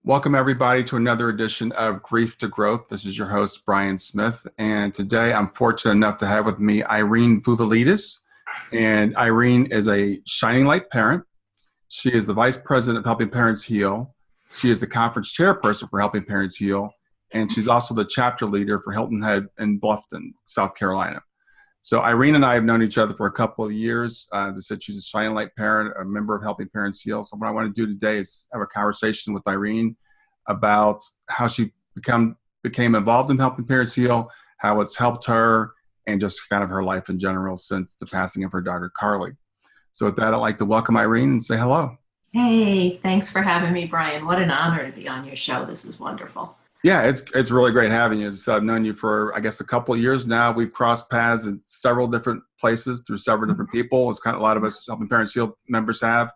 Welcome, everybody, to another edition of Grief to Growth. This is your host, Brian Smith, and today I'm fortunate enough to have with me Irene Vouvalides. And Irene is a shining light parent. She is the Vice President of Helping Parents Heal. She is the conference chairperson for Helping Parents Heal, and she's also the chapter leader for Hilton Head in Bluffton, South Carolina. So Irene and I have known each other for a couple of years. As I said, she's a shining light parent, a member of Helping Parents Heal. So what I want to do today is have a conversation with Irene about how she became involved in Helping Parents Heal, how it's helped her, and just kind of her life in general since the passing of her daughter, Carly. So with that, I'd like to welcome Irene and say hello. Hey, thanks for having me, Brian. What an honor to be on your show. This is wonderful. Yeah, it's really great having you. So I've known you for, I guess, a couple of years now. We've crossed paths in several different places through several different people. It's kind of a lot of us Helping Parents Heal members have.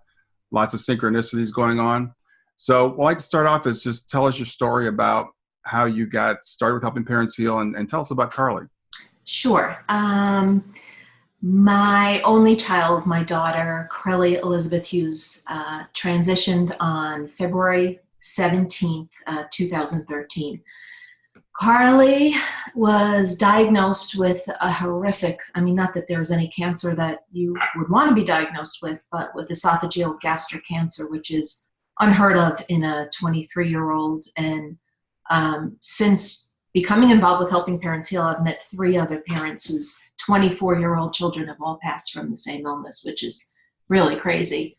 Lots of synchronicities going on. So what I'd like to start off is just tell us your story about how you got started with Helping Parents Heal and tell us about Carly. Sure. My only child, my daughter, Carly Elizabeth Hughes, transitioned on February 17th, 2013. Carly was diagnosed with a horrific, not that there's any cancer that you would want to be diagnosed with, but with esophageal gastric cancer, which is unheard of in a 23-year-old. And since becoming involved with Helping Parents Heal, I've met 3 other parents whose 24-year-old children have all passed from the same illness, which is really crazy.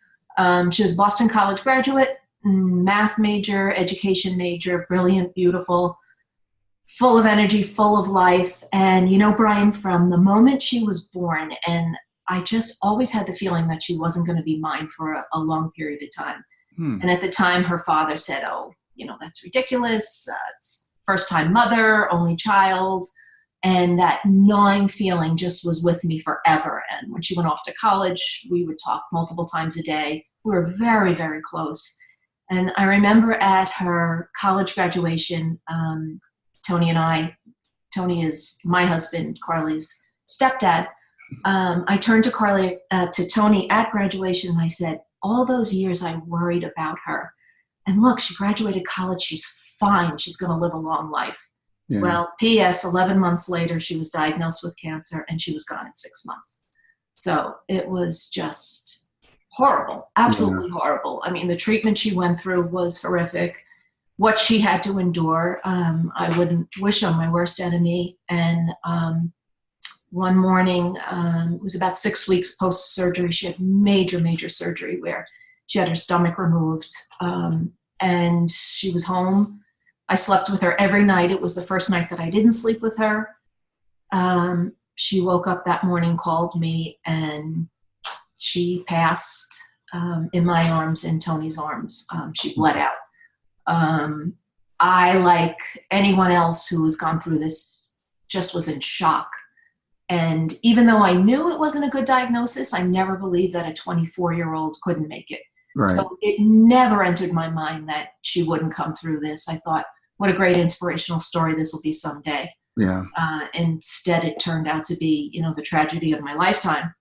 She was a Boston College graduate, math major, education major, brilliant, beautiful, full of energy, full of life. And Brian, from the moment she was born, and I just always had the feeling that she wasn't going to be mine for a long period of time. And at the time, her father said, that's ridiculous. It's first-time mother, only child. And that gnawing feeling just was with me forever. And when she went off to college, we would talk multiple times a day. We were very, very close. And I remember at her college graduation, Tony is my husband, Carly's stepdad. I turned to Tony at graduation, and I said, all those years I worried about her. And look, she graduated college. She's fine. She's going to live a long life. Yeah. Well, P.S., 11 months later, she was diagnosed with cancer, and she was gone in 6 months. So it was just horrible, absolutely horrible. The treatment she went through was horrific. What she had to endure, I wouldn't wish on my worst enemy. And one morning, it was about 6 weeks post-surgery, she had major, major surgery where she had her stomach removed, and she was home. I slept with her every night. It was the first night that I didn't sleep with her. She woke up that morning, called me, and she passed in my arms, in Tony's arms. She bled out. I, like anyone else who has gone through this, just was in shock. And even though I knew it wasn't a good diagnosis, I never believed that a 24-year-old couldn't make it. Right. So it never entered my mind that she wouldn't come through this. I thought, what a great inspirational story this will be someday. Yeah. Instead, it turned out to be, the tragedy of my lifetime.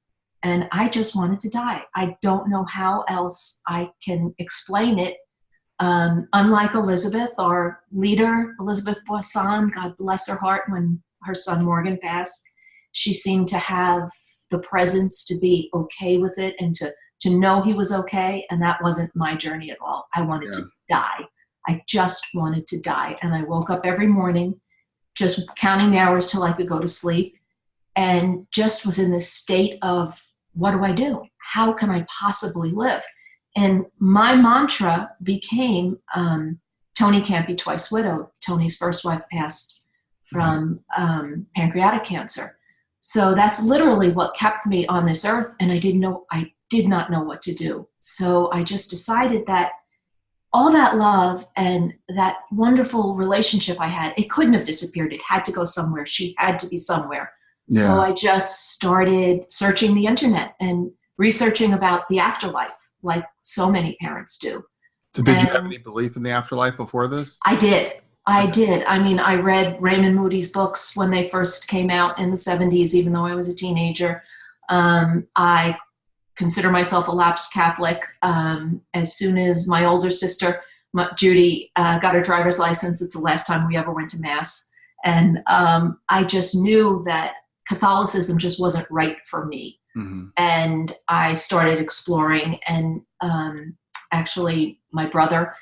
And I just wanted to die. I don't know how else I can explain it. Unlike Elizabeth, our leader, Elizabeth Boisson, God bless her heart, when her son Morgan passed, she seemed to have the presence to be okay with it and to know he was okay. And that wasn't my journey at all. I wanted to die. I just wanted to die. And I woke up every morning just counting the hours till I could go to sleep, and just was in this state of, what do I do? How can I possibly live? And my mantra became, Tony can't be twice widowed. Tony's first wife passed from pancreatic cancer. So that's literally what kept me on this earth, and I did not know what to do. So I just decided that all that love and that wonderful relationship I had, it couldn't have disappeared. It had to go somewhere. She had to be somewhere. Yeah. So I just started searching the internet and researching about the afterlife, like so many parents do. So did you have any belief in the afterlife before this? I did. I read Raymond Moody's books when they first came out in the 70s, even though I was a teenager. I consider myself a lapsed Catholic. As soon as my older sister Judy got her driver's license. It's the last time we ever went to Mass. And I just knew that Catholicism just wasn't right for me. Mm-hmm. And I started exploring, and actually my brother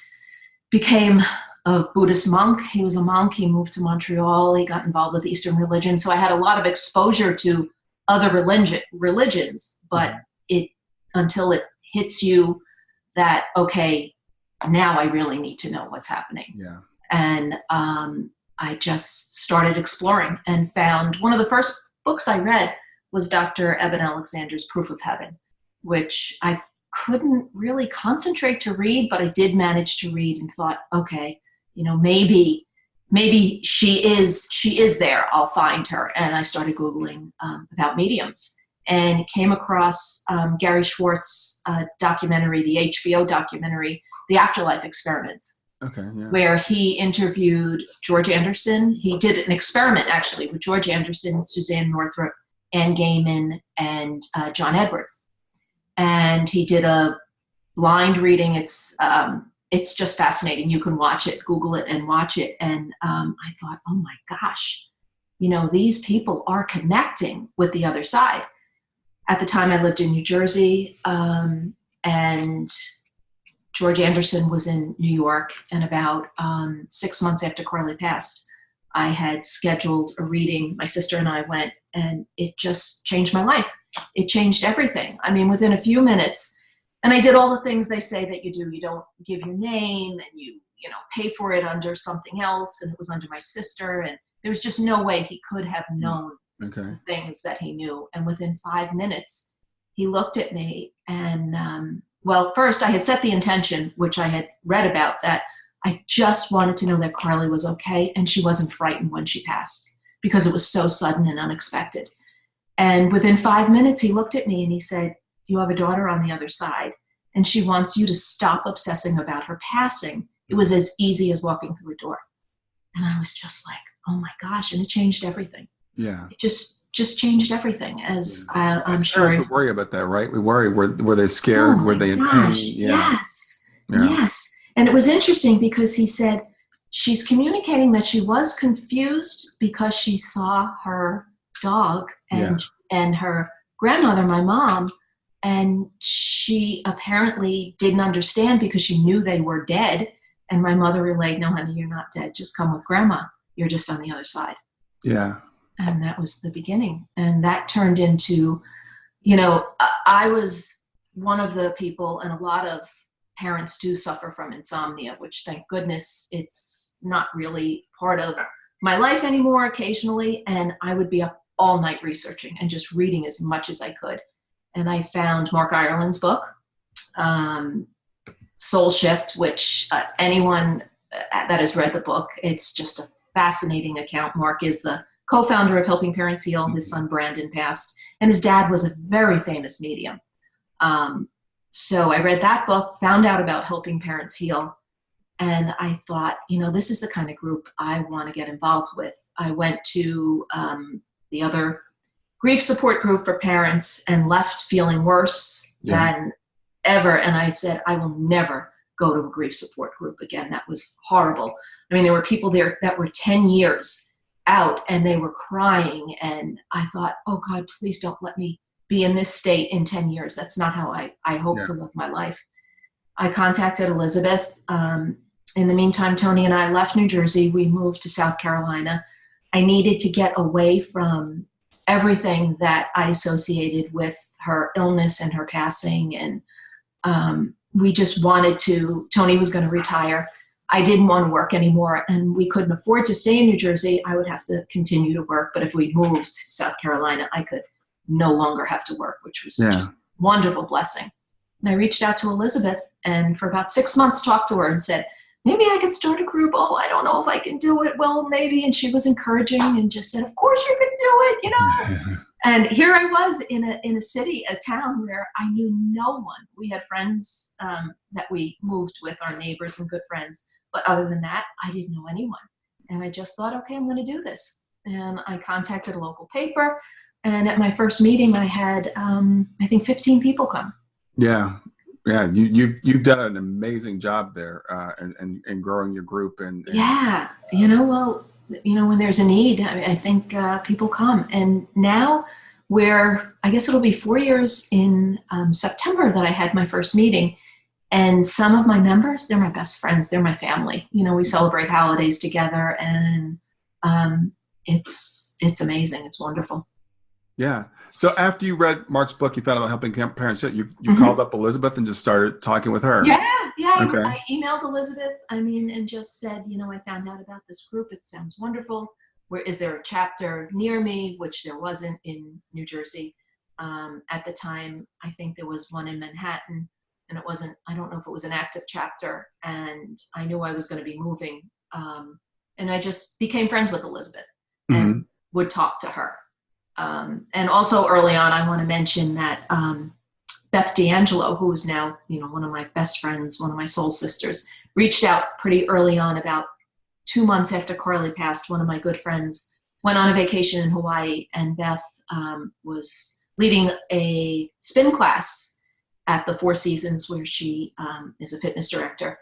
became a Buddhist monk. He was a monk. He moved to Montreal. He got involved with Eastern religion. So I had a lot of exposure to other religions, but until it hits you that, okay, now I really need to know what's happening. Yeah. And I just started exploring and found one of the first books I read was Dr. Eben Alexander's Proof of Heaven, which I couldn't really concentrate to read, but I did manage to read and thought, okay, maybe she is there. I'll find her. And I started Googling about mediums and came across Gary Schwartz's documentary, the HBO documentary, The Afterlife Experiments. Okay, yeah. Where he interviewed George Anderson. He did an experiment actually with George Anderson, Suzanne Northrop, Anne Gaiman, and John Edward. And he did a blind reading. It's just fascinating. You can watch it, Google it and watch it. And I thought, oh my gosh, these people are connecting with the other side. At the time I lived in New Jersey, and George Anderson was in New York, and about 6 months after Carly passed, I had scheduled a reading. My sister and I went, and it just changed my life. It changed everything. I mean, within a few minutes, and I did all the things they say that you do. You don't give your name, and you pay for it under something else, and it was under my sister, and there was just no way he could have known the things that he knew. And within 5 minutes, he looked at me and well, first I had set the intention, which I had read about, that I just wanted to know that Carly was okay and she wasn't frightened when she passed because it was so sudden and unexpected. And within 5 minutes, he looked at me and he said, you have a daughter on the other side and she wants you to stop obsessing about her passing. It was as easy as walking through a door. And I was just like, oh my gosh. And it changed everything. Yeah. It just changed everything, as I'm sure. We worry about that, right? We worry. Were they scared? Oh were they in pain? Yeah. Yes. Yeah. Yes. And it was interesting because he said she's communicating that she was confused because she saw her dog and her grandmother, my mom, and she apparently didn't understand because she knew they were dead. And my mother relayed, no, honey, you're not dead. Just come with grandma. You're just on the other side. Yeah. And that was the beginning. And that turned into, I was one of the people, and a lot of parents do suffer from insomnia, which thank goodness it's not really part of my life anymore occasionally. And I would be up all night researching and just reading as much as I could. And I found Mark Ireland's book, Soul Shift, which anyone that has read the book, it's just a fascinating account. Mark is the co-founder of Helping Parents Heal. His son Brandon passed, and his dad was a very famous medium. So I read that book, found out about Helping Parents Heal, and I thought, this is the kind of group I want to get involved with. I went to the other grief support group for parents and left feeling worse than ever. And I said, I will never go to a grief support group again. That was horrible. I mean, there were people there that were 10 years out and they were crying. And I thought, oh God, please don't let me be in this state in 10 years. That's not how I hope to live my life. I contacted Elizabeth. In the meantime, Tony and I left New Jersey. We moved to South Carolina. I needed to get away from everything that I associated with her illness and her passing. And we just wanted to, Tony was going to retire. I didn't want to work anymore, and we couldn't afford to stay in New Jersey. I would have to continue to work. But if we moved to South Carolina, I could no longer have to work, which was just a wonderful blessing. And I reached out to Elizabeth, and for about 6 months talked to her and said, maybe I could start a group. Oh, I don't know if I can do it. Well, maybe. And she was encouraging and just said, of course you can do it, And here I was in a city, a town where I knew no one. We had friends that we moved with, our neighbors and good friends. But other than that, I didn't know anyone. And I just thought, okay, I'm going to do this. And I contacted a local paper. And at my first meeting, I had, I think, 15 people come. Yeah. Yeah, you've done an amazing job there, and growing your group and Yeah, well, when there's a need, I think people come. And now I guess it'll be 4 years in September that I had my first meeting. And some of my members, they're my best friends. They're my family. We celebrate holidays together, and it's amazing. It's wonderful. Yeah. So after you read Mark's book, you found out helping parents. You Mhm. called up Elizabeth and just started talking with her. Yeah. Okay. I emailed Elizabeth, and just said, I found out about this group. It sounds wonderful. Where is there a chapter near me? Which there wasn't in New Jersey. At the time, I think there was one in Manhattan, and I don't know if it was an active chapter, and I knew I was going to be moving. And I just became friends with Elizabeth and would talk to her. And also early on, I want to mention that Beth D'Angelo, who is now, one of my best friends, one of my soul sisters, reached out pretty early on. About 2 months after Carly passed, one of my good friends went on a vacation in Hawaii, and Beth was leading a spin class at the Four Seasons, where she is a fitness director.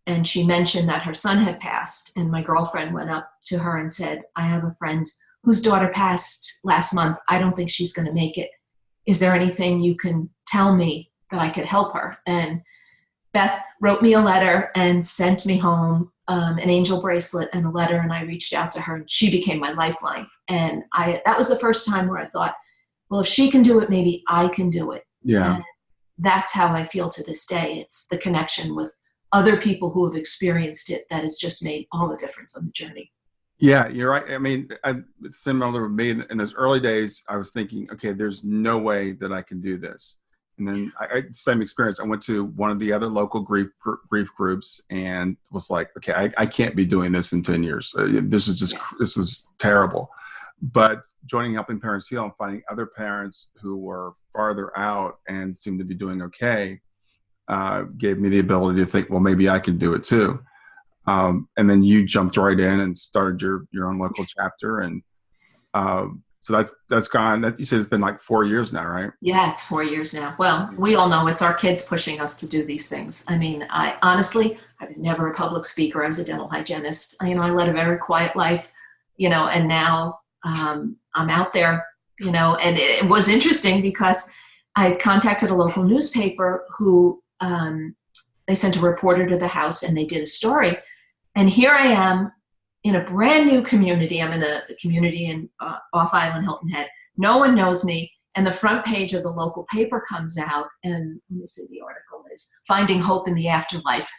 And she mentioned that her son had passed, and my girlfriend went up to her and said, I have a friend whose daughter passed last month. I don't think she's going to make it. Is there anything you can tell me that I could help her? And Beth wrote me a letter and sent me home an angel bracelet and a letter, and I reached out to her, and she became my lifeline. And that was the first time where I thought, well, if she can do it, maybe I can do it. Yeah. And that's how I feel to this day. It's the connection with other people who have experienced it that has just made all the difference on the journey. Yeah, you're right. I mean, it's similar with me. In those early days, I was thinking, okay, there's no way that I can do this. And then same experience. I went to one of the other local grief groups and was like, okay, I can't be doing this in 10 years. This is terrible. But joining Helping Parents Heal and finding other parents who were farther out and seemed to be doing okay gave me the ability to think, well, maybe I can do it too. And then you jumped right in and started your own local chapter. And so that's gone. You said it's been like 4 years now, right? Yeah, it's 4 years now. Well, we all know it's our kids pushing us to do these things. I mean, I was never a public speaker. I was a dental hygienist. I led a very quiet life, and now I'm out there, and it was interesting because I contacted a local newspaper who they sent a reporter to the house, and they did a story. And here I am in a brand new community. I'm in a community in off Island, Hilton Head. No one knows me. And the front page of the local paper comes out, and let me see, the article is Finding Hope in the Afterlife.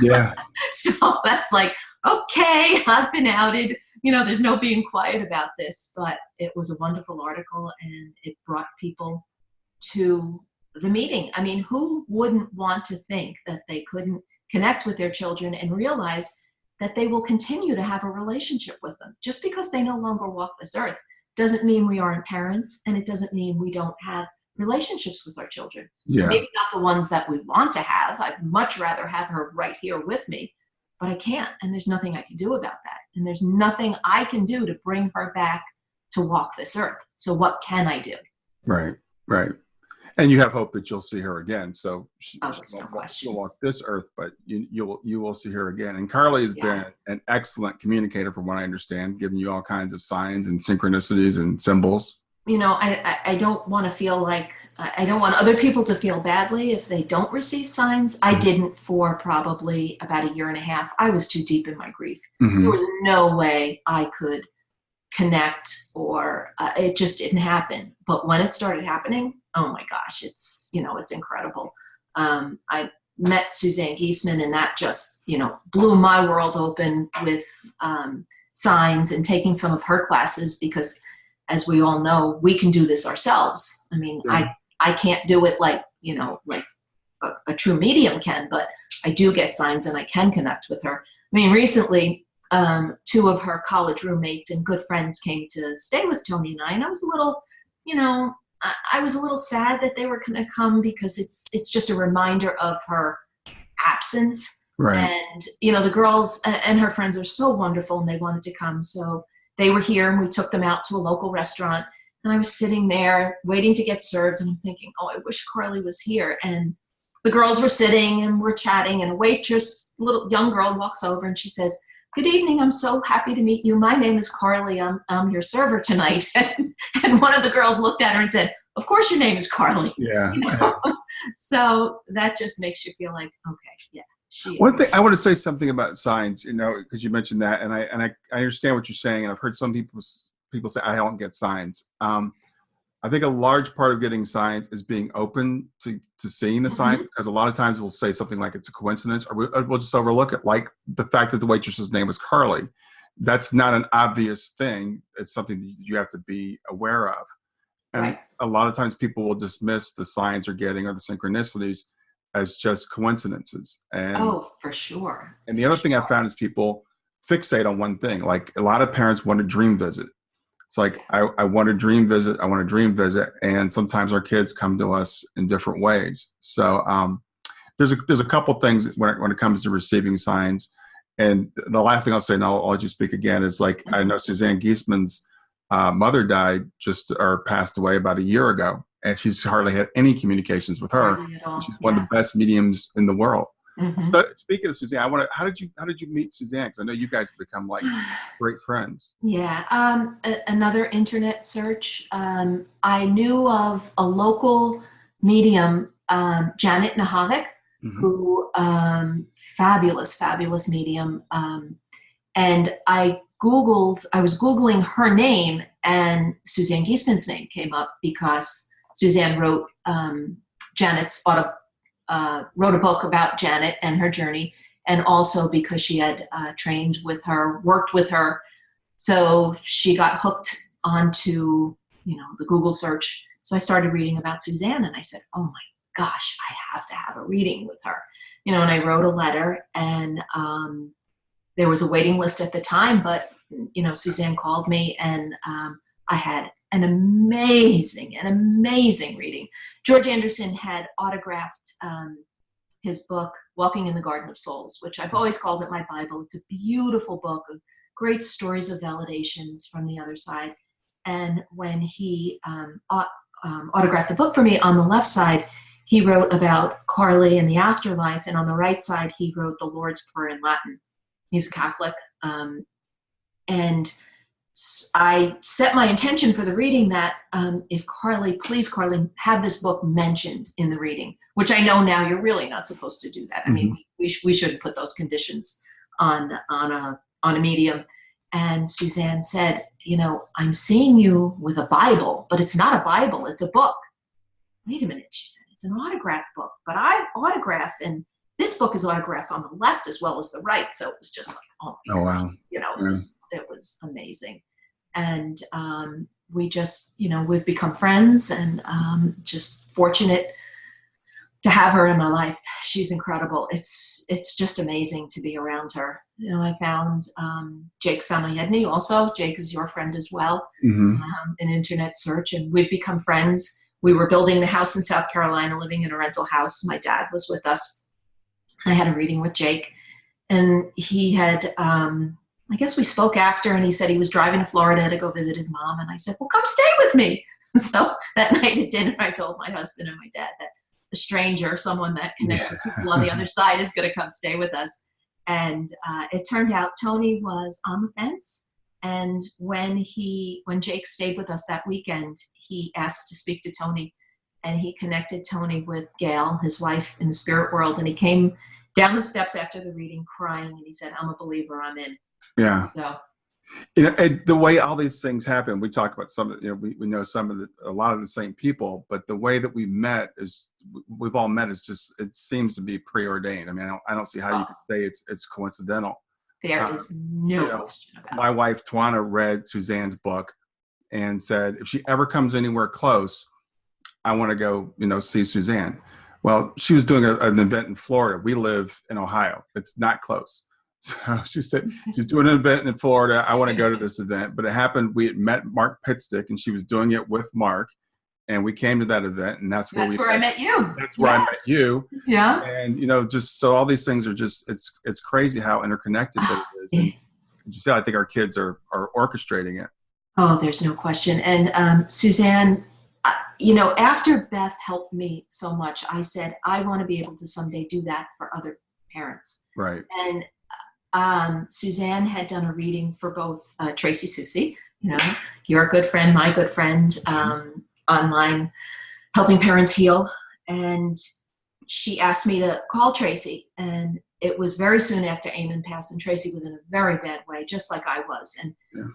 Yeah. So that's like, okay, I've been outed. There's no being quiet about this, but it was a wonderful article, and it brought people to the meeting. I mean, who wouldn't want to think that they couldn't connect with their children and realize that they will continue to have a relationship with them? Just because they no longer walk this earth doesn't mean we aren't parents, and it doesn't mean we don't have relationships with our children. Yeah. Maybe not the ones that we want to have. I'd much rather have her right here with me, but I can't, and there's nothing I can do about that. And there's nothing I can do to bring her back to walk this earth. So what can I do? Right. And you have hope that you'll see her again. So she'll walk this earth, but you will see her again. And Carly has been an excellent communicator, from what I understand, giving you all kinds of signs and synchronicities and symbols. I don't want to feel like, I don't want other people to feel badly if they don't receive signs. I didn't for probably about a year and a half. I was too deep in my grief. Mm-hmm. There was no way I could connect, or it just didn't happen. But when it started happening, oh my gosh, it's incredible. I met Suzanne Giesman, and that just, blew my world open with signs, and taking some of her classes, because as we all know, we can do this ourselves. I mean, yeah. I can't do it like a true medium can, but I do get signs, and I can connect with her. I mean, recently, two of her college roommates and good friends came to stay with Tony and I was a little, I was a little sad that they were going to come, because it's just a reminder of her absence. Right. And, the girls and her friends are so wonderful, and they wanted to come. So they were here, and we took them out to a local restaurant, and I was sitting there waiting to get served, and I'm thinking, oh, I wish Carly was here. And the girls were sitting and we're chatting, and a waitress, little young girl, walks over and she says, "Good evening. I'm so happy to meet you. My name is Carly. I'm your server tonight." And one of the girls looked at her and said, "Of course your name is Carly." Yeah. You know? So that just makes you feel like, okay, yeah, she is. One thing I want to say something about signs, because you mentioned that, and I understand what you're saying, and I've heard some people say I don't get signs. I think a large part of getting signs is being open to seeing the signs, because a lot of times we'll say something like it's a coincidence, or we'll just overlook it, like the fact that the waitress's name was Carly. That's not an obvious thing. It's something that you have to be aware of. And Right. a lot of times people will dismiss the signs they're getting or the synchronicities as just coincidences. And Oh, for sure. and the other thing I found is people fixate on one thing. Like a lot of parents want a dream visit. It's like, I want a dream visit. I want a dream visit. And sometimes our kids come to us in different ways. So there's a couple things when it comes to receiving signs. And the last thing I'll say, and I'll let you speak again, is like, I know Suzanne Giesman's mother died or passed away about a year ago. And she's hardly had any communications with her. Hardly at all. She's one of the best mediums in the world. Mm-hmm. But speaking of Suzanne, how did you meet Suzanne? Because I know you guys have become like great friends. Yeah. Another internet search. I knew of a local medium, Janet Nahavik, who fabulous medium. And I was Googling her name, and Suzanne Giesman's name came up because Suzanne wrote wrote a book about Janet and her journey, and also because she had trained with her, worked with her. So she got hooked onto, the Google search. So I started reading about Suzanne, and I said, oh my gosh, I have to have a reading with her. And I wrote a letter, and there was a waiting list at the time, but, Suzanne called me, and I had an amazing reading. George Anderson had autographed his book, Walking in the Garden of Souls, which I've always called it my Bible. It's a beautiful book of great stories of validations from the other side. And when he autographed the book for me, on the left side, he wrote about Carly and the afterlife, and on the right side, he wrote the Lord's Prayer in Latin. He's a Catholic. And I set my intention for the reading that if please Carly, have this book mentioned in the reading, which I know now you're really not supposed to do that. I mean, we shouldn't put those conditions on a medium. And Suzanne said, I'm seeing you with a Bible, but it's not a Bible, it's a book. Wait a minute, she said, it's an autograph book, but I autograph, and this book is autographed on the left as well as the right. So it was just like, oh wow. It was amazing. And we just, we've become friends, and just fortunate to have her in my life. She's incredible. It's just amazing to be around her. I found Jake Samayedny also. Jake is your friend as well, an internet search, and we've become friends. We were building the house in South Carolina, living in a rental house. My dad was with us. I had a reading with Jake, and he had, I guess we spoke after, and he said he was driving to Florida to go visit his mom. And I said, well, come stay with me. So that night at dinner, I told my husband and my dad that a stranger, someone that connects with people on the other side, is going to come stay with us. And it turned out Tony was on the fence. And when Jake stayed with us that weekend, he asked to speak to Tony, and he connected Tony with Gail, his wife, in the spirit world. And he came down the steps after the reading crying, and he said, I'm a believer, I'm in. Yeah. So, and the way all these things happen, we talk about we know a lot of the same people, but the way that we've all met is just, it seems to be preordained. I mean, I don't see how you could say it's coincidental. There is no question about it. My wife, Tawana, read Suzanne's book and said, if she ever comes anywhere close, I want to go, see Suzanne. Well, she was doing an event in Florida. We live in Ohio. It's not close. So she said, she's doing an event in Florida. I want to go to this event. But it happened, we had met Mark Pitstick, and she was doing it with Mark. And we came to that event, and that's where I met you. That's where I met you. Yeah. And, just so all these things are just, it's crazy how interconnected it is. And you said, I think our kids are orchestrating it. Oh, there's no question. And Suzanne after Beth helped me so much, I said, I want to be able to someday do that for other parents. Right. And Suzanne had done a reading for both Tracy Susie, your good friend, my good friend, online, helping parents heal. And she asked me to call Tracy. And it was very soon after Eamon passed, and Tracy was in a very bad way, just like I was. And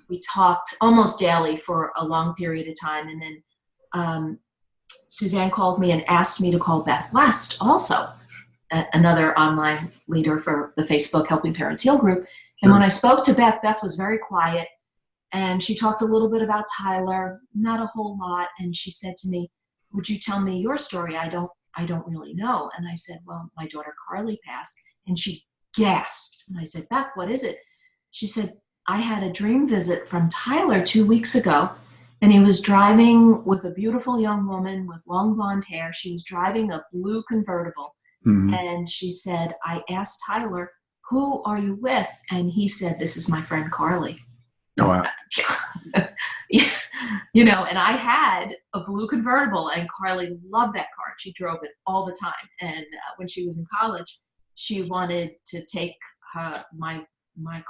we talked almost daily for a long period of time. And then Suzanne called me and asked me to call Beth West, also another online leader for the Facebook Helping Parents Heal group. And when I spoke to Beth, Beth was very quiet, and she talked a little bit about Tyler, not a whole lot. And she said to me, would you tell me your story? I don't really know. And I said, well, my daughter Carly passed. And she gasped. And I said, Beth, what is it? She said, I had a dream visit from Tyler 2 weeks ago, and he was driving with a beautiful young woman with long blonde hair. She was driving a blue convertible. Mm-hmm. And she said, I asked Tyler, who are you with? And he said, this is my friend Carly. Oh, wow. And I had a blue convertible, and Carly loved that car. She drove it all the time. And when she was in college, she wanted to take my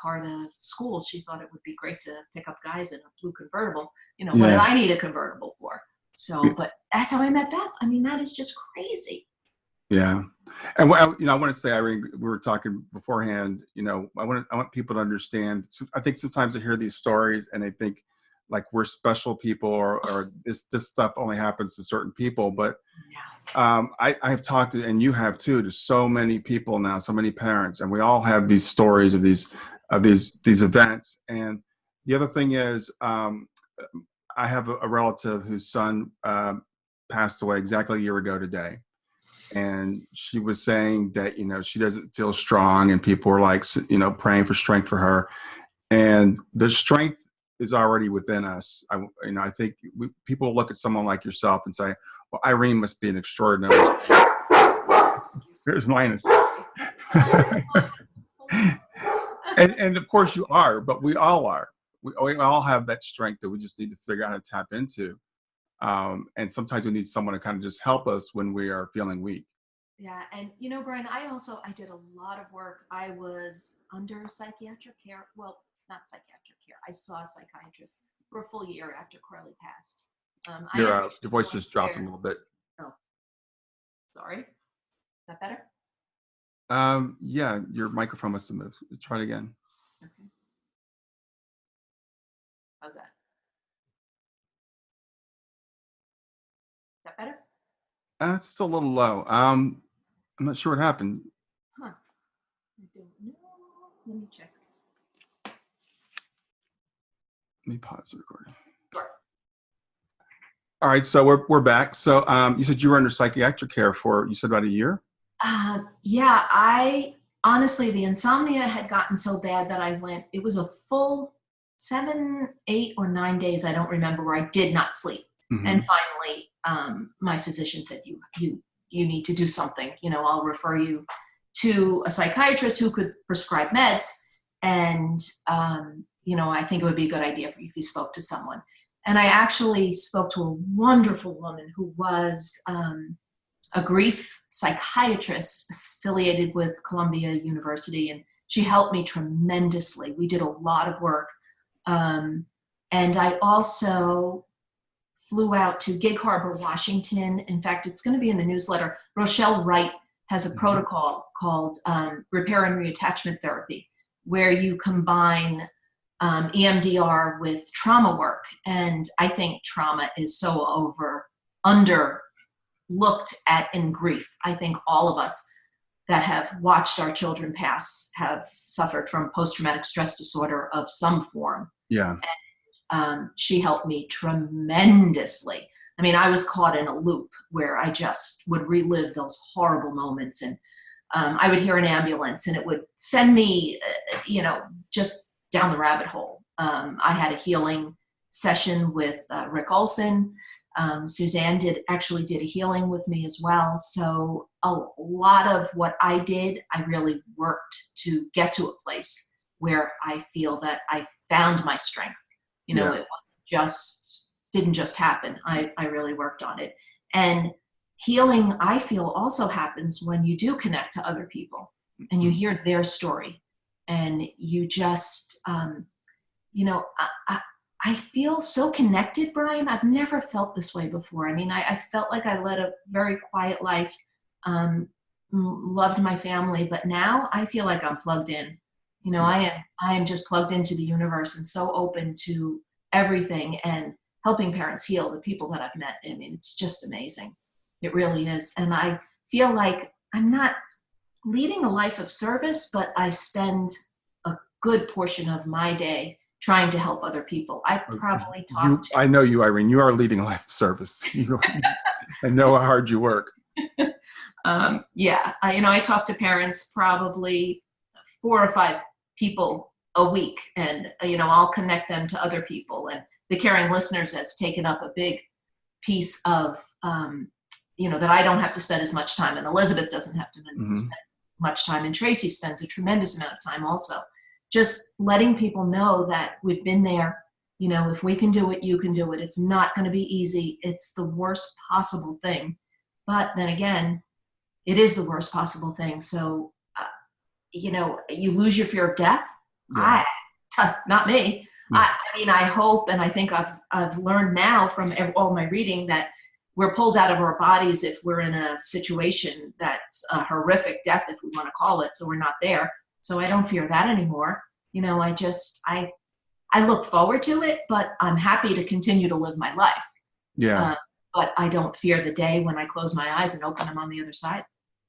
car to school. She thought it would be great to pick up guys in a blue convertible. What did I need a convertible for? So, but that's how I met Beth. I mean, that is just crazy. Yeah. And I want to say, Irene, we were talking beforehand, I want people to understand. I think sometimes I hear these stories and they think like we're special people, or this stuff only happens to certain people. But I have talked to, and you have too, to so many people now, so many parents, and we all have these stories of these events. And the other thing is, I have a relative whose son passed away exactly a year ago today. And she was saying that, she doesn't feel strong, and people were like, praying for strength for her. And the strength is already within us. I think people look at someone like yourself and say, well, Irene must be an extraordinary. Here's Linus. and of course you are, but we all are. We all have that strength that we just need to figure out how to tap into. And sometimes we need someone to kind of just help us when we are feeling weak. Yeah. And, Brian, I did a lot of work. I was under psychiatric care. Well, not psychiatric care. I saw a psychiatrist for a full year after Carly passed. Your voice just dropped a little bit. Oh, sorry. Is that better? Yeah, your microphone must have moved. Let's try it again. Okay. How's that? Is that better? It's still a little low. I'm not sure what happened. Huh. I don't know. Let me check. Let me pause the recording. Sure. All right, so we're back. So you said you were under psychiatric care for, you said about a year? Yeah, honestly, the insomnia had gotten so bad that it was a full 7, 8, or 9 days, I don't remember, where I did not sleep. Mm-hmm. And finally, my physician said, you need to do something. I'll refer you to a psychiatrist who could prescribe meds. And, I think it would be a good idea for you if you spoke to someone. And I actually spoke to a wonderful woman who was a grief psychiatrist affiliated with Columbia University. And she helped me tremendously. We did a lot of work. And I also flew out to Gig Harbor, Washington. In fact, it's going to be in the newsletter. Rochelle Wright has a protocol called repair and reattachment therapy, where you combine EMDR with trauma work. And I think trauma is so underlooked at in grief. I think all of us that have watched our children pass have suffered from post-traumatic stress disorder of some form. Yeah. And she helped me tremendously. I mean, I was caught in a loop where I just would relive those horrible moments. And I would hear an ambulance and it would send me, just down the rabbit hole. I had a healing session with Rick Olson. Suzanne actually did a healing with me as well. So a lot of what I did, I really worked to get to a place where I feel that I found my strength. It wasn't just didn't just happen. I really worked on it. And healing, I feel, also happens when you do connect to other people and you hear their story, and you just, you know, I feel so connected, Brian. I've never felt this way before. I mean, I felt like I led a very quiet life, loved my family, but now I feel like I'm plugged in. You know, I am just plugged into the universe and so open to everything, and helping parents heal, the people that I've met. I mean, it's just amazing. It really is. And I feel like I'm not leading a life of service, but I spend a good portion of my day trying to help other people. I probably I know you, Irene. You are leading a life of service. I know how hard you work. Yeah, I talk to parents probably 4 or 5 people a week, and I'll connect them to other people. And the Caring Listeners has taken up a big piece of that I don't have to spend as much time, and Elizabeth doesn't have to spend much time, and Tracy spends a tremendous amount of time also. Just letting people know that we've been there. If we can do it, you can do it. It's not going to be easy. It's the worst possible thing. But then again, it is the worst possible thing. So, you lose your fear of death. Yeah. Not me. Yeah. I mean, I hope, and I think I've learned now from all my reading that we're pulled out of our bodies if we're in a situation that's a horrific death, if we want to call it. So we're not there. So I don't fear that anymore. I look forward to it, but I'm happy to continue to live my life. Yeah. But I don't fear the day when I close my eyes and open them on the other side.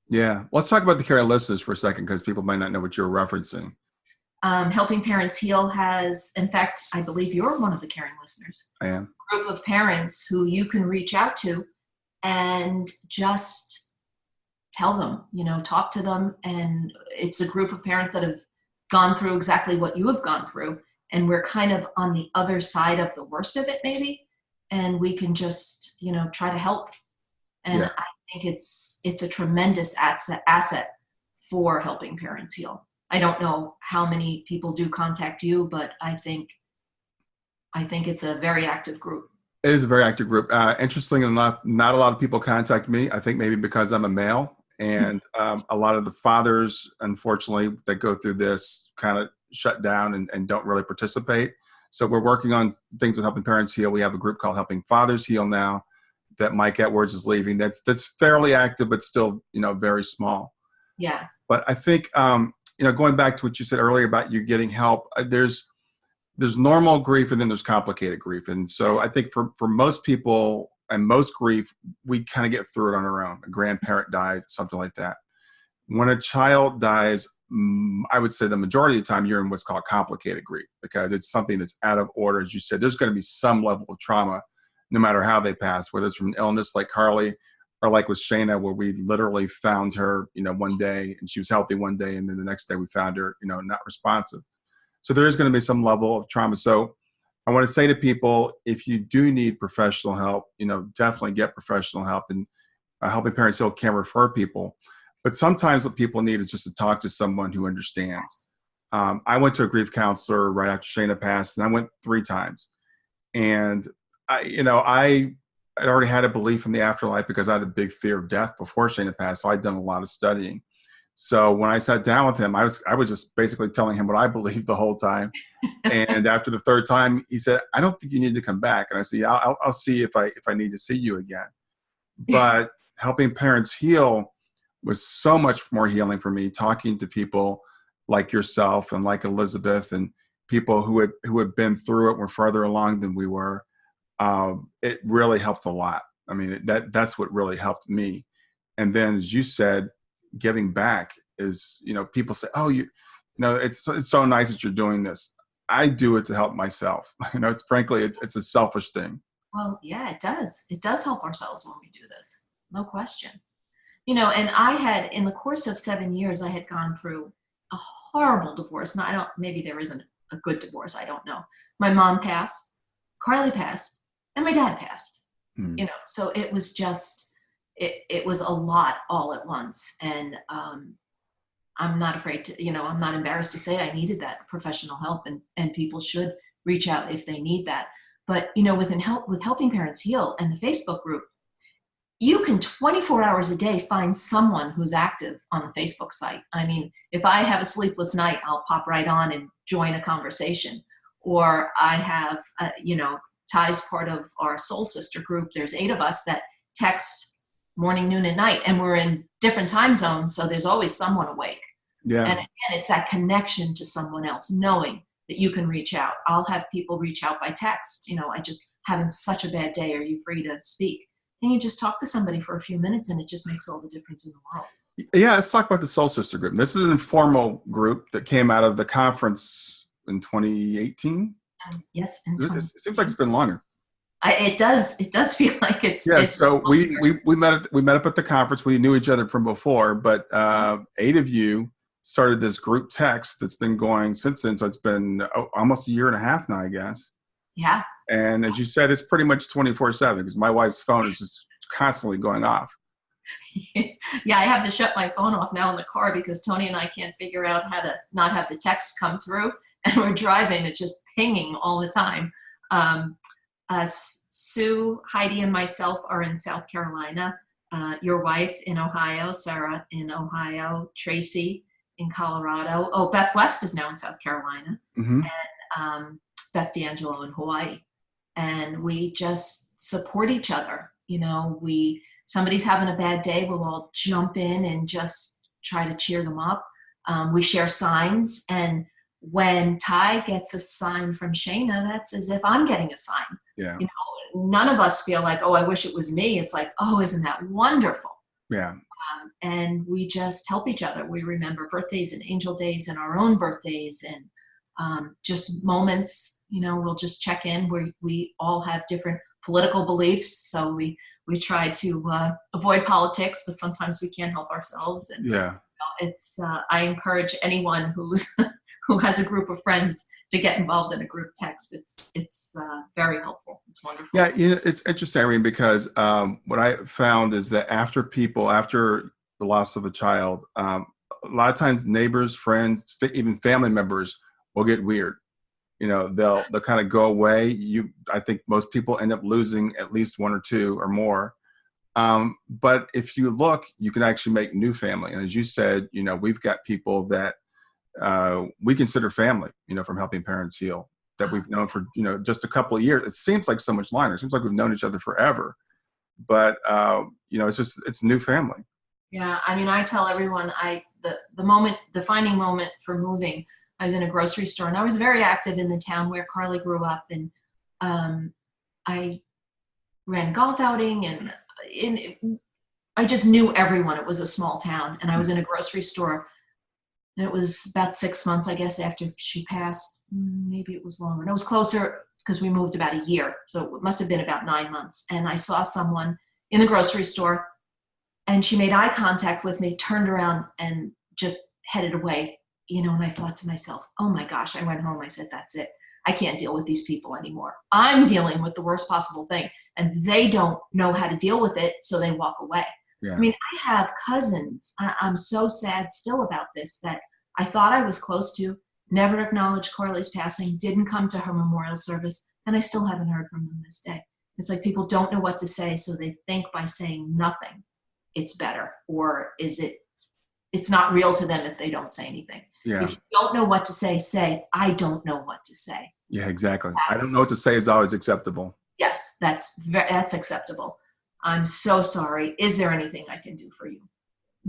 Yeah. Let's talk about the Caring Listeners for a second, because people might not know what you're referencing. Helping Parents Heal has, in fact, I believe you're one of the Caring Listeners. I am. A group of parents who you can reach out to and just tell them, talk to them. And it's a group of parents that have gone through exactly what you have gone through. And we're kind of on the other side of the worst of it, maybe. And we can just, try to help. And I think it's a tremendous asset for helping parents heal. I don't know how many people do contact you, but I think it's a very active group. It is a very active group. Interestingly enough, not a lot of people contact me. I think maybe because I'm a male, and a lot of the fathers, unfortunately, that go through this kind of shut down and don't really participate. So we're working on things with Helping Parents Heal. We have a group called Helping Fathers Heal now that Mike Edwards is leading. That's fairly active, but still, very small. Yeah. But I think, going back to what you said earlier about you getting help, there's normal grief and then there's complicated grief. And so I think for most people and most grief, we kind of get through it on our own. A grandparent dies, something like that. When a child dies, I would say the majority of the time you're in what's called complicated grief, because it's something that's out of order. As you said, there's going to be some level of trauma no matter how they pass, whether it's from an illness like Carly or like with Shayna, where we literally found her, one day and she was healthy one day, and then the next day we found her, not responsive. So there is going to be some level of trauma. So I want to say to people, if you do need professional help, definitely get professional help. And Helping Parents Heal can refer people. But sometimes what people need is just to talk to someone who understands. I went to a grief counselor right after Shayna passed, and I went 3 times. And I already had a belief in the afterlife because I had a big fear of death before Shayna passed. So I'd done a lot of studying. So when I sat down with him, I was just basically telling him what I believed the whole time. And after the 3rd time, he said, "I don't think you need to come back." And I said, "Yeah, I'll see if I need to see you again." But Helping Parents Heal was so much more healing for me, talking to people like yourself and like Elizabeth and people who had been through it, were further along than we were. It really helped a lot. I mean, that's what really helped me. And then, as you said, giving back is, people say, "Oh, it's so nice that you're doing this." I do it to help myself. Frankly, it's a selfish thing. Well, yeah, it does. It does help ourselves when we do this. No question. And I had, in the course of 7 years, I had gone through a horrible divorce. Now, maybe there isn't a good divorce. I don't know. My mom passed, Carly passed, and my dad passed. So it was just, it was a lot all at once. And I'm not afraid to, I'm not embarrassed to say I needed that professional help, and people should reach out if they need that. But, with Helping Parents Heal and the Facebook group, you can 24 hours a day find someone who's active on the Facebook site. I mean, if I have a sleepless night, I'll pop right on and join a conversation. Or I have, Ty's part of our Soul Sister group. There's 8 of us that text morning, noon, and night, and we're in different time zones, so there's always someone awake. Yeah. And again, it's that connection to someone else, knowing that you can reach out. I'll have people reach out by text. I just having such a bad day. Are you free to speak? And you just talk to somebody for a few minutes, and it just makes all the difference in the world. Yeah, let's talk about the Soul Sister group. This is an informal group that came out of the conference in 2018. Yes, it seems like it's been longer. It does feel like it's. Yeah, it's so we met up at the conference. We knew each other from before, but 8 of you started this group text that's been going since then. So it's been almost a year and a half now, I guess. Yeah. And as you said, it's pretty much 24/7 because my wife's phone is just constantly going off. Yeah, I have to shut my phone off now in the car because Tony and I can't figure out how to not have the text come through. And we're driving, it's just pinging all the time. Sue, Heidi, and myself are in South Carolina. Your wife in Ohio, Sarah in Ohio, Tracy in Colorado. Oh, Beth West is now in South Carolina. Mm-hmm. And Beth D'Angelo in Hawaii. And we just support each other. Somebody's having a bad day, we'll all jump in and just try to cheer them up. We share signs, and when Ty gets a sign from Shayna, that's as if I'm getting a sign. Yeah. None of us feel like, oh, I wish it was me. It's like, oh, isn't that wonderful? Yeah. And we just help each other. We remember birthdays and angel days and our own birthdays and just moments, we'll just check in where we all have different political beliefs. So we try to avoid politics, but sometimes we can't help ourselves. And yeah, it's I encourage anyone who has a group of friends to get involved in a group text. It's very helpful. It's wonderful. Yeah, it's interesting, Irene, because what I found is that after the loss of a child, a lot of times neighbors, friends, even family members will get weird. They'll kind of go away. I think most people end up losing at least 1 or 2 or more. But if you look, you can actually make new family. And as you said, we've got people that we consider family, from Helping Parents Heal, that we've known for, just a couple of years. It seems like so much longer. It seems like we've known each other forever. But, it's a new family. Yeah. I mean, I tell everyone the defining moment for moving, I was in a grocery store, and I was very active in the town where Carly grew up. And I ran golf outing, and I just knew everyone. It was a small town, and I was in a grocery store. And it was about 6 months, I guess, after she passed. Maybe it was longer. And it was closer because we moved about a year. So it must have been about 9 months. And I saw someone in the grocery store, and she made eye contact with me, turned around, and just headed away. And I thought to myself, oh my gosh, I went home. I said, that's it. I can't deal with these people anymore. I'm dealing with the worst possible thing, and they don't know how to deal with it, so they walk away. Yeah. I mean, I have cousins. I'm so sad still about this, that I thought I was close to, never acknowledged Carly's passing, didn't come to her memorial service, and I still haven't heard from them this day. It's like people don't know what to say, so they think by saying nothing, it's better. Or it's not real to them if they don't say anything. Yeah. If you don't know what to say, I don't know what to say. Yeah, exactly. I don't know what to say is always acceptable. Yes, that's acceptable. I'm so sorry. Is there anything I can do for you?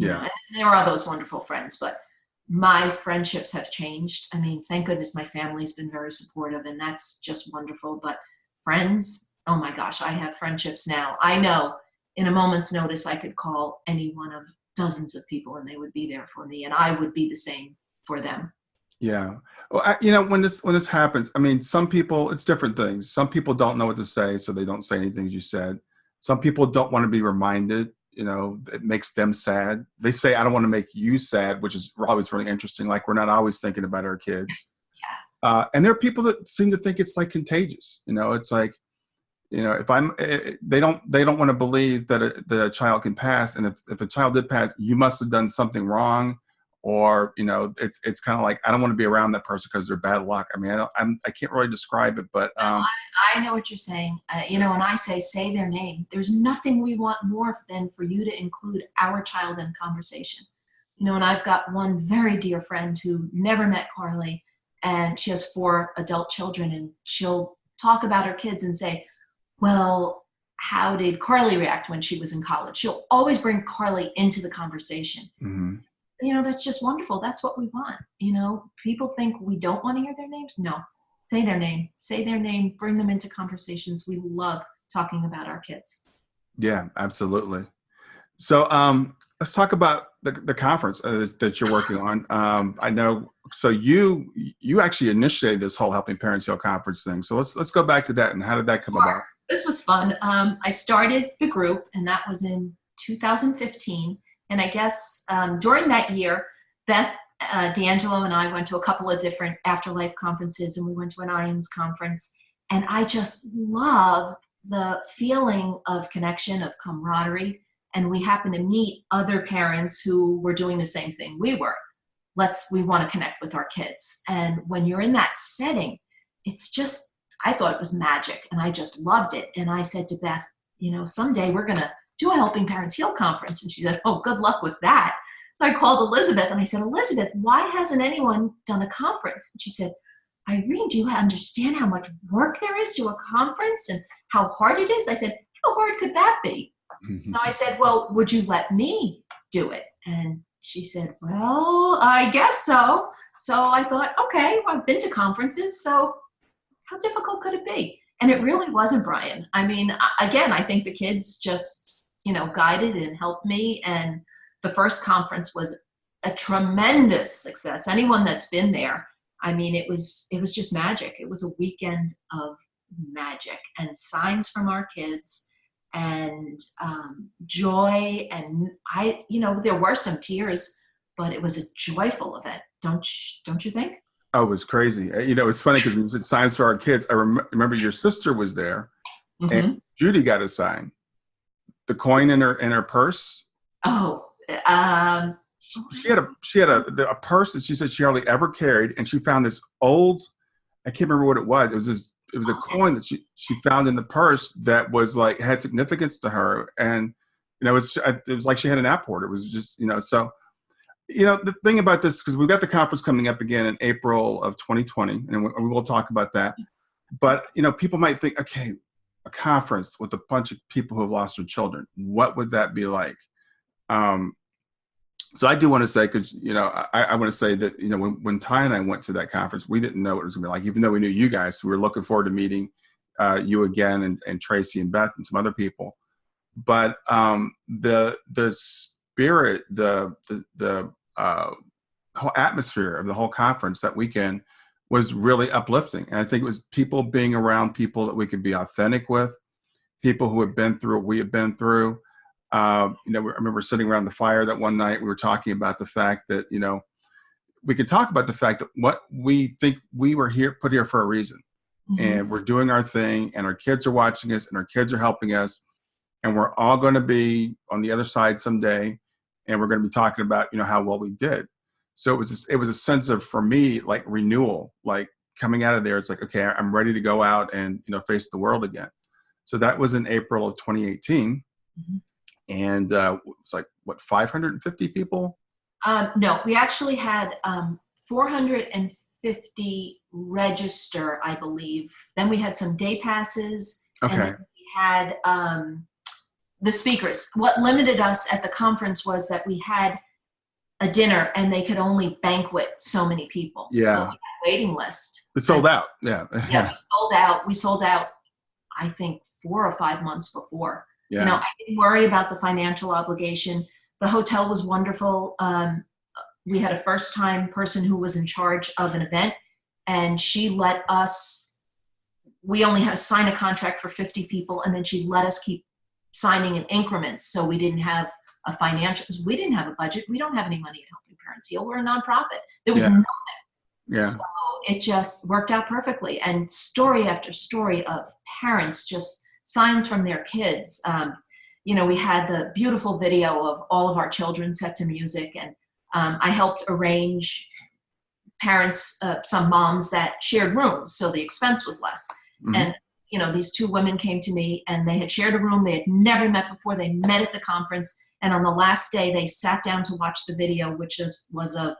And there are those wonderful friends, but my friendships have changed. I mean, thank goodness my family's been very supportive, and that's just wonderful. But friends, oh my gosh, I have friendships now. I know in a moment's notice I could call any one of dozens of people, and they would be there for me, and I would be the same for them. Yeah. Well, when this happens, I mean, some people, it's different things. Some people don't know what to say, so they don't say anything, as you said. Some people don't want to be reminded, it makes them sad. They say, I don't want to make you sad, which is always really interesting. Like, we're not always thinking about our kids. Yeah. And there are people that seem to think it's like contagious. It's like, if they don't want to believe that a child can pass. And if a child did pass, you must have done something wrong, or, it's kind of like, I don't want to be around that person because they're bad luck. I mean, I can't really describe it, but, No, I know what you're saying. When I say their name, there's nothing we want more than for you to include our child in conversation. And I've got one very dear friend who never met Carly, and she has 4 adult children, and she'll talk about her kids and say, well, how did Carly react when she was in college? She'll always bring Carly into the conversation. Mm-hmm. That's just wonderful. That's what we want. People think we don't want to hear their names. No, say their name, bring them into conversations. We love talking about our kids. Yeah, absolutely. So let's talk about the conference that you're working on. I know, so you actually initiated this whole Helping Parents Heal conference thing. So let's go back to that, and how did that come about? This was fun. I started the group, and that was in 2015. And I guess during that year, Beth D'Angelo and I went to a couple of different Afterlife conferences, and we went to an IANS conference. And I just love the feeling of connection, of camaraderie. And we happened to meet other parents who were doing the same thing we were. We want to connect with our kids. And when you're in that setting, it's just, I thought it was magic, and I just loved it. And I said to Beth, someday we're going to do a Helping Parents Heal conference. And she said, oh, good luck with that. So I called Elizabeth and I said, Elizabeth, why hasn't anyone done a conference? And she said, Irene, do you understand how much work there is to a conference and how hard it is? I said, how hard could that be? So I said, well, would you let me do it? And she said, well, I guess so. So I thought, okay, well, I've been to conferences, so how difficult could it be? And it really wasn't, Brian. I mean, again, I think the kids just, guided and helped me. And the first conference was a tremendous success. Anyone that's been there, I mean, it was just magic. It was a weekend of magic and signs from our kids and joy. And there were some tears, but it was a joyful event. Don't you think? Oh, it was crazy. It's funny because when you said signs for our kids, I remember your sister was there, and Judy got a sign. The coin in her purse. Oh, she had a purse that she said she hardly ever carried, and she found this old, I can't remember what it was. It was a coin that she found in the purse that was like had significance to her, and it was like she had an airport. It was just so. The thing about this, because we've got the conference coming up again in April of 2020, and we will talk about that. But, people might think, okay, a conference with a bunch of people who have lost their children, what would that be like? So I do want to say, because, I want to say that, when Ty and I went to that conference, we didn't know what it was going to be like, even though we knew you guys. So we were looking forward to meeting you again and Tracy and Beth and some other people. But the spirit, the whole atmosphere of the whole conference that weekend was really uplifting. And I think it was people being around people that we could be authentic with, people who have been through what we have been through. I remember sitting around the fire that one night, we were talking about the fact that, we could talk about the fact that what we think we were put here for a reason. And we're doing our thing, and our kids are watching us, and our kids are helping us. And we're all going to be on the other side someday. And we're going to be talking about, how well we did. So it was a sense of, for me, like renewal, like coming out of there. It's like, okay, I'm ready to go out and, face the world again. So that was in April of 2018. And it's like, 550 people? No, we actually had 450 register, I believe. Then we had some day passes. Okay. And then we had the speakers. What limited us at the conference was that we had a dinner and they could only banquet so many people. Yeah. So we had a waiting list. It sold out. Yeah. Yeah, we sold out, I think, 4 or 5 months before. Yeah. I didn't worry about the financial obligation. The hotel was wonderful. We had a first-time person who was in charge of an event, and she let us, we only had to sign a contract for 50 people, and then she let us keep signing in increments. So we didn't have we didn't have a budget. We don't have any money at Helping Parents Heal. We're a nonprofit. There was nothing. Yeah. So it just worked out perfectly. And story after story of parents, just signs from their kids. We had the beautiful video of all of our children set to music. And I helped arrange parents, some moms that shared rooms, so the expense was less. Mm-hmm. And these two women came to me, and they had shared a room. They had never met before. They met at the conference, and on the last day, they sat down to watch the video, which was of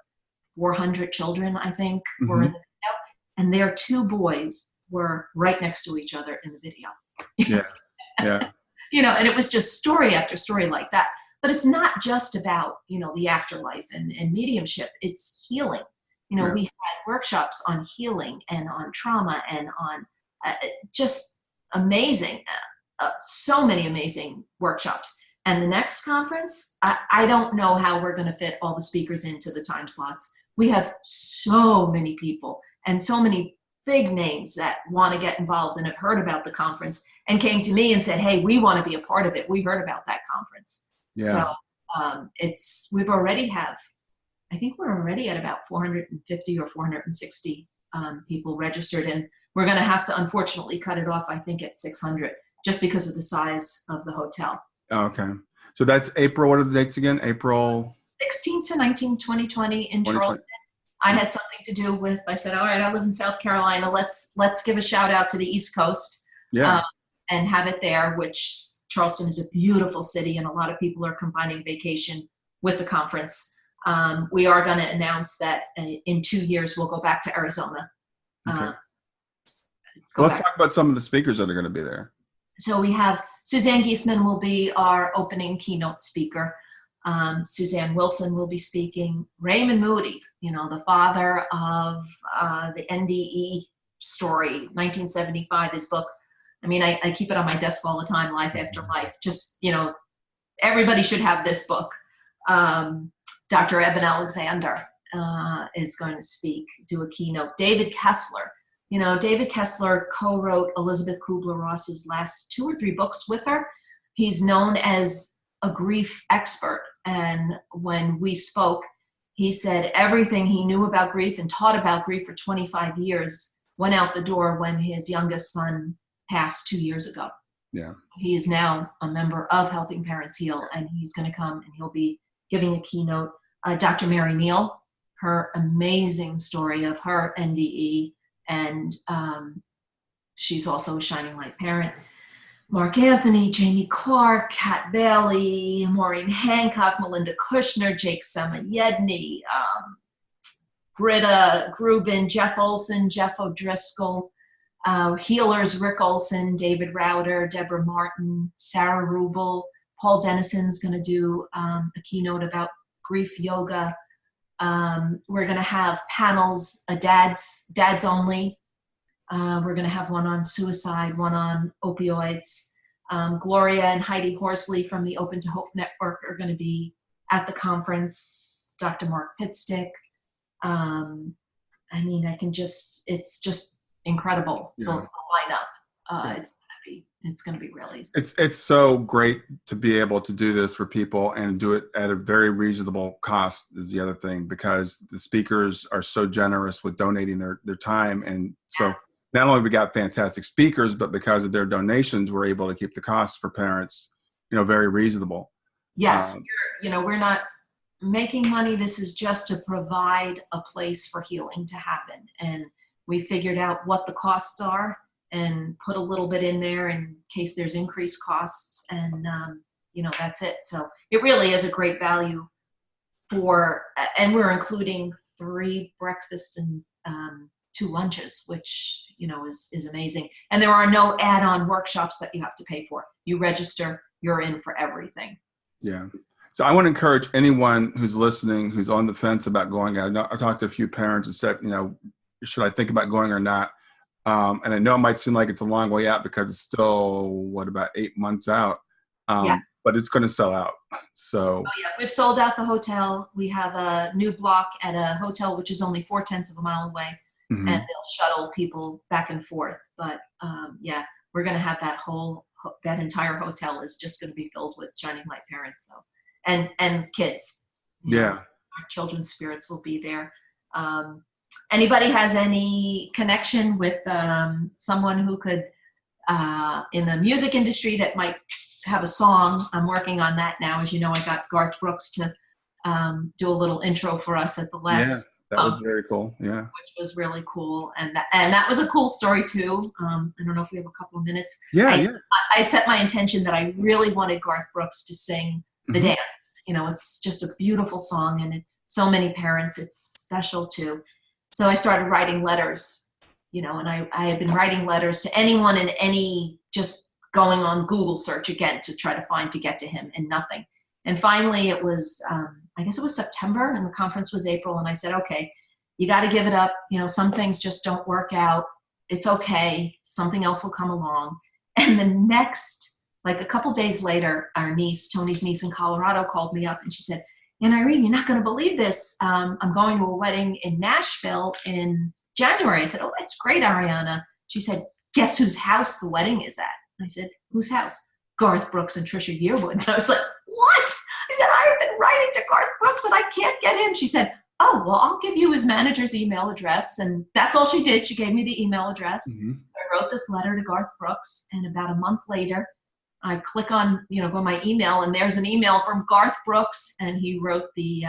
400 children, I think, Mm-hmm. were in the video, and their two boys were right next to each other in the video. Yeah. And it was just story after story like that. But it's not just about, the afterlife and mediumship. It's healing. We had workshops on healing and on trauma and on just amazing, so many amazing workshops. And the next conference, I don't know how we're going to fit all the speakers into the time slots. We have so many people and so many big names that want to get involved and have heard about the conference and came to me and said, hey, we want to be a part of it. We heard about that conference. Yeah. So I think we're already at about 450 or 460 people registered, and we're going to have to unfortunately cut it off, I think, at 600, just because of the size of the hotel. Okay. So that's April. What are the dates again? April 16th to 19, 2020 in Charleston. I had something to do with, I said, all right, I live in South Carolina. Let's give a shout out to the East Coast and have it there, which Charleston is a beautiful city, and a lot of people are combining vacation with the conference. We are going to announce that in 2 years, we'll go back to Arizona. Okay. Let's talk about some of the speakers that are going to be there. So we have Suzanne Giesman will be our opening keynote speaker. Suzanne Wilson will be speaking. Raymond Moody, the father of the NDE story, 1975, his book. I mean, I keep it on my desk all the time, Life After Life. Just, everybody should have this book. Dr. Eben Alexander is going to speak, do a keynote. David Kessler. David Kessler co-wrote Elizabeth Kubler-Ross's last 2 or 3 books with her. He's known as a grief expert. And when we spoke, he said everything he knew about grief and taught about grief for 25 years went out the door when his youngest son passed 2 years ago. Yeah. He is now a member of Helping Parents Heal, and he's going to come and he'll be giving a keynote. Dr. Mary Neal, her amazing story of her NDE, and she's also a Shining Light parent. Mark Anthony, Jamie Clark, Kat Bailey, Maureen Hancock, Melinda Kushner, Jake Samayedny, Britta Grubin, Jeff Olson, Jeff O'Driscoll, healers Rick Olson, David Rauter, Deborah Martin, Sarah Rubel. Paul Dennison's going to do a keynote about grief yoga. We're going to have panels, dads only. We're going to have one on suicide, one on opioids. Gloria and Heidi Horsley from the Open to Hope Network are going to be at the conference. Dr. Mark Pitstick. It's just incredible, the lineup. It's going to be really. It's so great to be able to do this for people and do it at a very reasonable cost is the other thing, because the speakers are so generous with donating their time. And so not only have we got fantastic speakers, but because of their donations, we're able to keep the costs for parents, very reasonable. Yes. We're not making money. This is just to provide a place for healing to happen. And we figured out what the costs are and put a little bit in there in case there's increased costs. And, that's it. So it really is a great value and we're including 3 breakfasts and 2 lunches, which, is amazing. And there are no add-on workshops that you have to pay for. You register, you're in for everything. Yeah. So I want to encourage anyone who's listening, who's on the fence about going. I talked to a few parents and said, should I think about going or not? And I know it might seem like it's a long way out because it's still, about 8 months out. But it's going to sell out. So we've sold out the hotel. We have a new block at a hotel, which is only 0.4 of a mile away. Mm-hmm. And they'll shuttle people back and forth. But we're going to have that entire hotel is just going to be filled with Shining Light parents. So, and kids. Our children's spirits will be there. Anybody has any connection with someone who could, in the music industry that might have a song? I'm working on that now. As you know, I got Garth Brooks to do a little intro for us at the Yeah, last that was very cool. Yeah. which was really cool. And that was a cool story too. I don't know if we have a couple of minutes. Yeah, I, yeah. I had set my intention that I really wanted Garth Brooks to sing the Mhm. dance. It's just a beautiful song, and so many parents it's special to. So I started writing letters, and I had been writing letters to anyone and just going on Google search again to try to get to him, and nothing. And finally it was, I guess it was September, and the conference was April, and I said, okay, you got to give it up. Some things just don't work out. It's okay. Something else will come along. And the next, like a couple days later, our niece, Tony's niece in Colorado, called me up and she said, and Irene, you're not going to believe this. I'm going to a wedding in Nashville in January. I said, oh, that's great, Ariana. She said, guess whose house the wedding is at? I said, whose house? Garth Brooks and Trisha Yearwood. And I was like, what? I said, I have been writing to Garth Brooks and I can't get him. She said, oh, well, I'll give you his manager's email address. And that's all she did. She gave me the email address. Mm-hmm. I wrote this letter to Garth Brooks, and about a month later, I click on, go my email, and there's an email from Garth Brooks, and he wrote the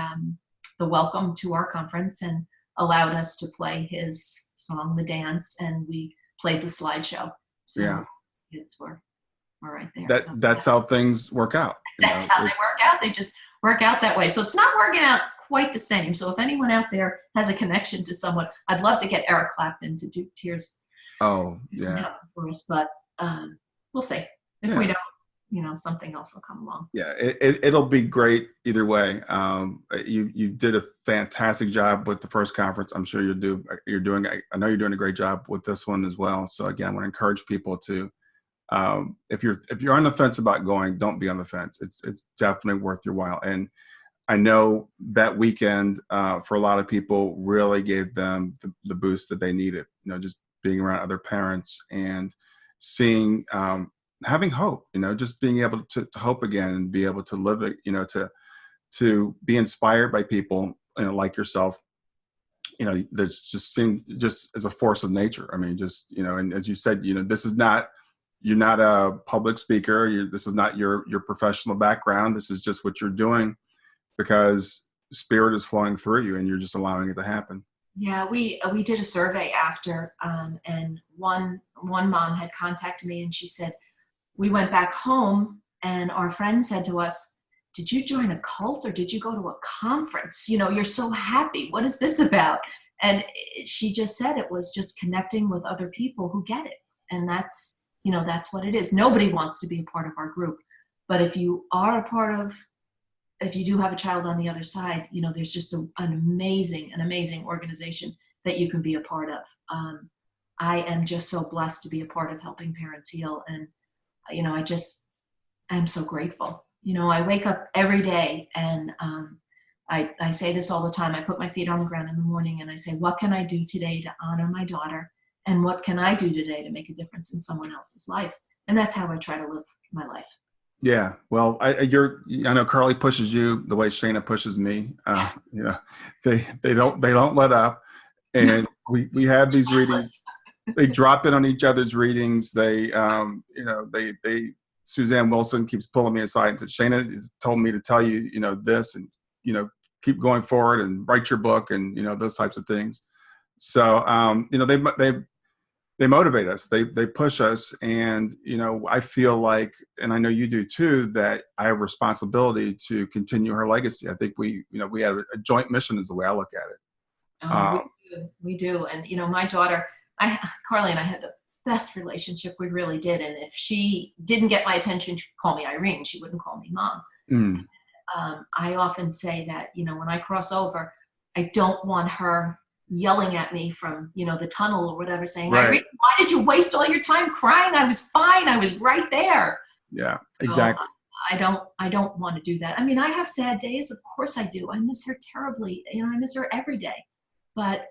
welcome to our conference and allowed us to play his song, The Dance, and we played the slideshow. So Yeah. kids were right there. That's how things work out. That's how they work out. They just work out that way. So it's not working out quite the same. So if anyone out there has a connection to someone, I'd love to get Eric Clapton to do Tears. Oh, yeah. For us, but we'll see. If we don't, something else will come along. Yeah, it'll be great either way. You did a fantastic job with the first conference. I'm sure I know you're doing a great job with this one as well. So again, I want to encourage people to, if you're on the fence about going, don't be on the fence. It's definitely worth your while. And I know that weekend for a lot of people really gave them the boost that they needed. Just being around other parents and seeing, having hope, just being able to hope again and be able to live it, to be inspired by people, like yourself, that just seem just as a force of nature. I mean, just, and as you said, this is not, you're not a public speaker. This is not your professional background. This is just what you're doing because spirit is flowing through you and you're just allowing it to happen. Yeah, we did a survey after, and one mom had contacted me and she said, we went back home and our friend said to us, did you join a cult or did you go to a conference? You're so happy. What is this about? And she just said it was just connecting with other people who get it. And that's what it is. Nobody wants to be a part of our group. But if you do have a child on the other side, there's just an amazing organization that you can be a part of. I am just so blessed to be a part of Helping Parents Heal. And I'm so grateful. I wake up every day and I say this all the time. I put my feet on the ground in the morning and I say, what can I do today to honor my daughter? And what can I do today to make a difference in someone else's life? And that's how I try to live my life. Yeah. Well, I know Carly pushes you the way Shayna pushes me. They don't let up. And we have these readings. They drop in on each other's readings. They Suzanne Wilson keeps pulling me aside and said, Shayna has told me to tell you, this and, keep going forward and write your book and, those types of things. So, they motivate us. They push us. And, I feel like, and I know you do too, that I have responsibility to continue her legacy. I think we have a joint mission is the way I look at it. We do. And, my daughter, Carly and I had the best relationship. We really did. And if she didn't get my attention, she'd call me Irene. She wouldn't call me Mom. Mm. I often say that, when I cross over, I don't want her yelling at me from, the tunnel or whatever, saying, right. Irene, why did you waste all your time crying? I was fine. I was right there. Yeah, exactly. So I don't want to do that. I mean, I have sad days. Of course I do. I miss her terribly. I miss her every day, but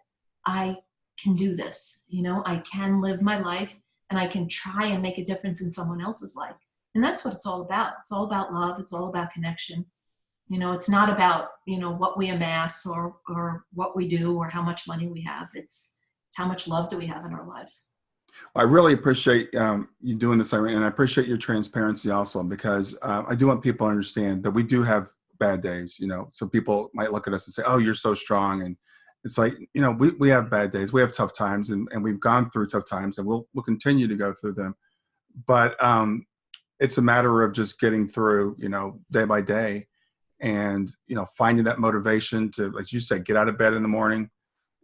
I can do this. I can live my life and I can try and make a difference in someone else's life. And that's what it's all about. It's all about love. It's all about connection. It's not about, what we amass or what we do or how much money we have. It's how much love do we have in our lives. Well, I really appreciate you doing this, Irene, and I appreciate your transparency also because I do want people to understand that we do have bad days, so people might look at us and say, oh, you're so strong. And it's like, we have bad days, we have tough times, and we've gone through tough times, and we'll continue to go through them. But it's a matter of just getting through, day by day, and, finding that motivation to, like you said, get out of bed in the morning.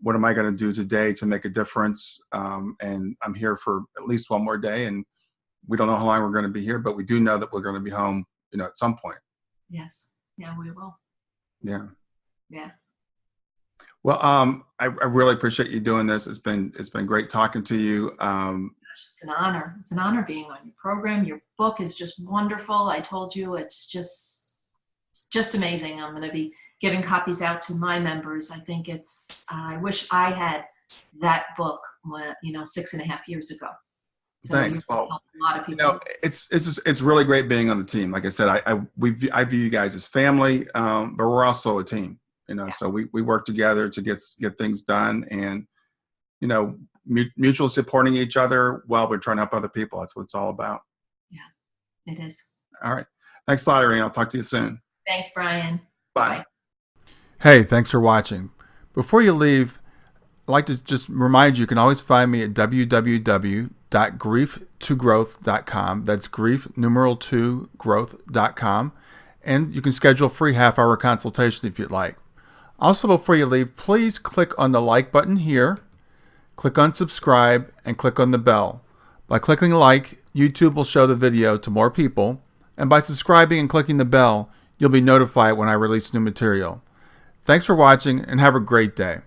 What am I going to do today to make a difference? And I'm here for at least one more day, and we don't know how long we're going to be here, but we do know that we're going to be home, at some point. Yes. Yeah, we will. Yeah. Yeah. Well, I really appreciate you doing this. It's been great talking to you. It's an honor. It's an honor being on your program. Your book is just wonderful. I told you, it's just amazing. I'm going to be giving copies out to my members. I think I wish I had that book, 6.5 years ago. So thanks. Well, a lot of people. It's really great being on the team. Like I said, I view you guys as family, but we're also a team. So we work together to get things done, and mutual supporting each other while we're trying to help other people. That's what it's all about. Yeah, it is. All right. Thanks a lot, Irene. I'll talk to you soon. Thanks, Brian. Bye. Bye. Hey, thanks for watching. Before you leave, I'd like to just remind you can always find me at www.grief2growth.com. That's grief, numeral 2, growth.com. And you can schedule a free half-hour consultation if you'd like. Also, before you leave, please click on the like button here, click on subscribe, and click on the bell. By clicking like, YouTube will show the video to more people, and by subscribing and clicking the bell, you'll be notified when I release new material. Thanks for watching, and have a great day.